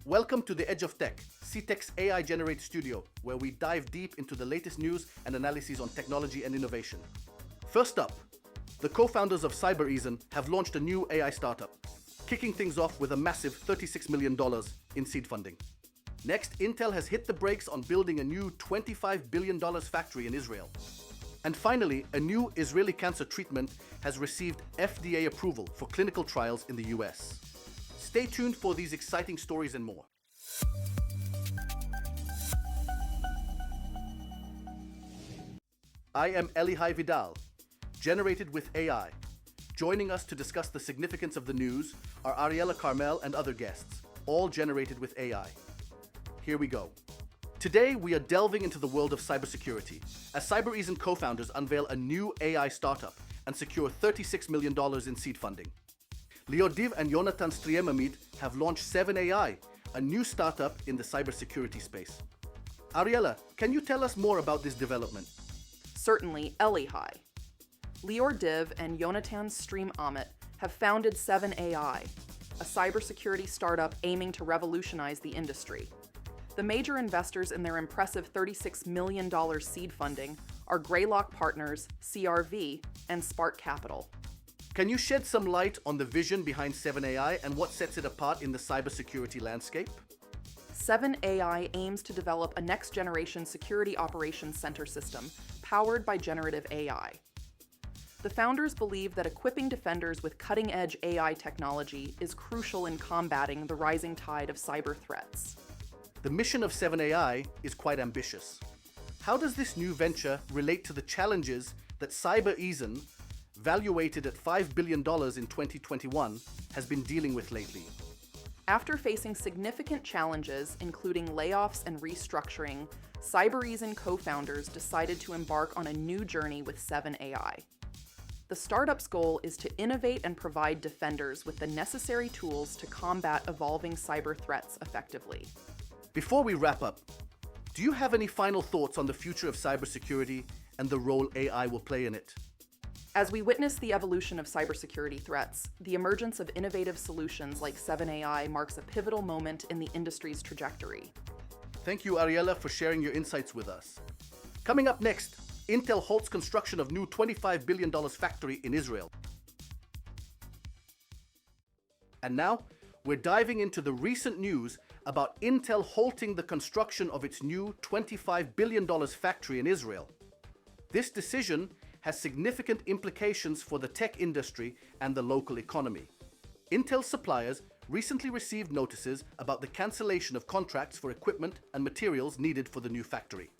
Welcome to the Edge of Tech, CTech's AI-generated studio, where we dive deep into the latest news and analyses on technology and innovation. First up, the co-founders of Cybereason have launched a new AI startup, kicking things off with a massive $36 million in seed funding. Next, Intel has hit the brakes on building a new $25 billion factory in Israel. And finally, a new Israeli cancer treatment has received FDA approval for clinical trials in the US. Stay tuned for these exciting stories and more. I am Elihai Vidal, generated with AI. Joining us to discuss the significance of the news are Ariella Carmel and other guests, all generated with AI. Here we go. Today, we are delving into the world of cybersecurity, as Cybereason co-founders unveil a new AI startup and secure $36 million in seed funding. Lior Div and Yonatan Striemamid have launched 7AI, a new startup in the cybersecurity space. Ariella, can you tell us more about this development? Certainly, Elihai. Lior Div and Yonatan Striemamid have founded 7AI, a cybersecurity startup aiming to revolutionize the industry. The major investors in their impressive $36 million seed funding are Greylock Partners, CRV, and Spark Capital. Can you shed some light on the vision behind 7AI and what sets it apart in the cybersecurity landscape? 7AI aims to develop a next-generation security operations center system powered by generative AI. The founders believe that equipping defenders with cutting-edge AI technology is crucial in combating the rising tide of cyber threats. The mission of 7AI is quite ambitious. How does this new venture relate to the challenges that Cybereason, valuated at $5 billion in 2021, has been dealing with lately? After facing significant challenges, including layoffs and restructuring, Cybereason co-founders decided to embark on a new journey with 7AI. The startup's goal is to innovate and provide defenders with the necessary tools to combat evolving cyber threats effectively. Before we wrap up, do you have any final thoughts on the future of cybersecurity and the role AI will play in it? As we witness the evolution of cybersecurity threats, the emergence of innovative solutions like 7AI marks a pivotal moment in the industry's trajectory. Thank you, Ariella, for sharing your insights with us. Coming up next, Intel halts construction of new $25 billion factory in Israel. And now, we're diving into the recent news about Intel halting the construction of its new $25 billion factory in Israel. This decision has significant implications for the tech industry and the local economy. Intel suppliers recently received notices about the cancellation of contracts for equipment and materials needed for the new factory.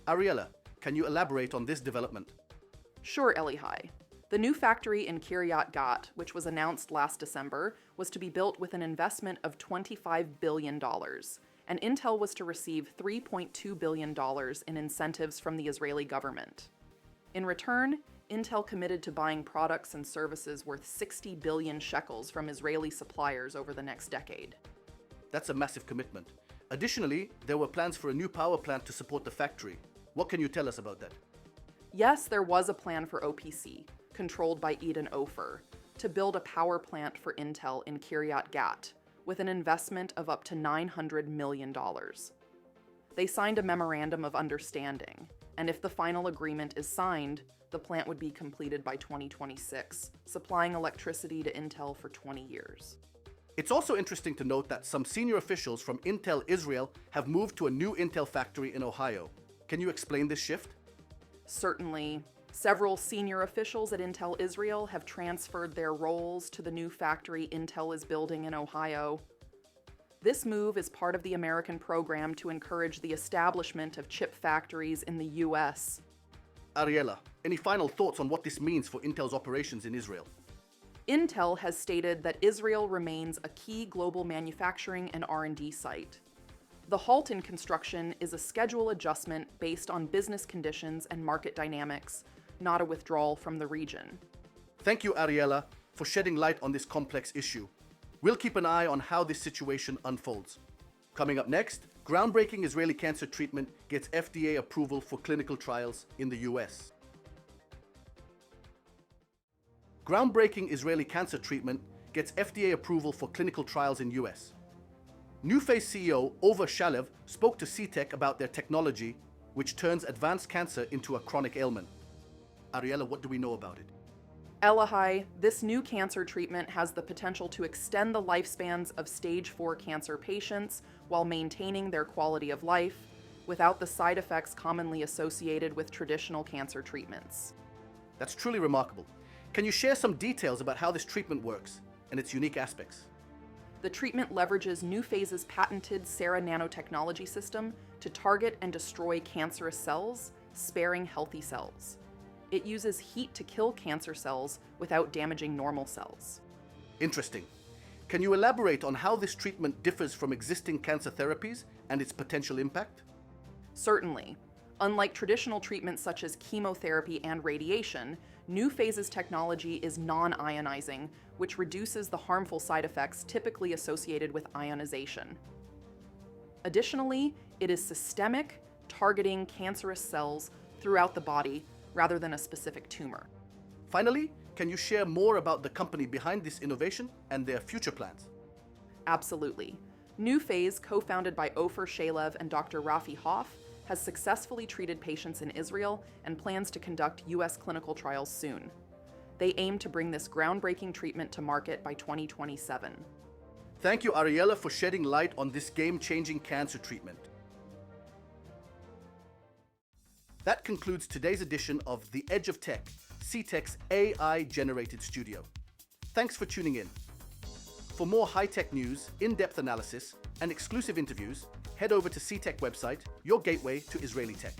Ariella, can you elaborate on this development? Sure, Elihai. The new factory in Kiryat Gat, which was announced last December, was to be built with an investment of $25 billion, and Intel was to receive $3.2 billion in incentives from the Israeli government. In return, Intel committed to buying products and services worth 60 billion shekels from Israeli suppliers over the next decade. That's a massive commitment. Additionally, there were plans for a new power plant to support the factory. What can you tell us about that? Yes, there was a plan for OPC, controlled by Eden Ofer, to build a power plant for Intel in Kiryat Gat, with an investment of up to $900 million. They signed a memorandum of understanding, and if the final agreement is signed, the plant would be completed by 2026, supplying electricity to Intel for 20 years. It's also interesting to note that some senior officials from Intel Israel have moved to a new Intel factory in Ohio. Can you explain this shift? Certainly. Several senior officials at Intel Israel have transferred their roles to the new factory Intel is building in Ohio. This move is part of the American program to encourage the establishment of chip factories in the US. Ariella, any final thoughts on what this means for Intel's operations in Israel? Intel has stated that Israel remains a key global manufacturing and R&D site. The halt in construction is a schedule adjustment based on business conditions and market dynamics, not a withdrawal from the region. Thank you, Ariella, for shedding light on this complex issue. We'll keep an eye on how this situation unfolds. Coming up next, groundbreaking Israeli cancer treatment gets FDA approval for clinical trials in the US. Groundbreaking Israeli cancer treatment gets FDA approval for clinical trials in US. NewPhase CEO Over Shalev spoke to CTech about their technology, which turns advanced cancer into a chronic ailment. Ariella, what do we know about it? Elihai, this new cancer treatment has the potential to extend the lifespans of stage 4 cancer patients while maintaining their quality of life without the side effects commonly associated with traditional cancer treatments. That's truly remarkable. Can you share some details about how this treatment works and its unique aspects? The treatment leverages NewPhase's patented Sera nanotechnology system to target and destroy cancerous cells, sparing healthy cells. It uses heat to kill cancer cells without damaging normal cells. Interesting. Can you elaborate on how this treatment differs from existing cancer therapies and its potential impact? Certainly. Unlike traditional treatments such as chemotherapy and radiation, NewPhase's technology is non-ionizing, which reduces the harmful side effects typically associated with ionization. Additionally, it is systemic, targeting cancerous cells throughout the body rather than a specific tumor. Finally, can you share more about the company behind this innovation and their future plans? Absolutely. NewPhase, co-founded by Ofer Shalev and Dr. Rafi Hoff, has successfully treated patients in Israel and plans to conduct U.S. clinical trials soon. They aim to bring this groundbreaking treatment to market by 2027. Thank you, Ariella, for shedding light on this game-changing cancer treatment. That concludes today's edition of The Edge of Tech, CTech's AI-generated studio. Thanks for tuning in. For more high-tech news, in-depth analysis, and exclusive interviews, head over to CTech website, your gateway to Israeli tech.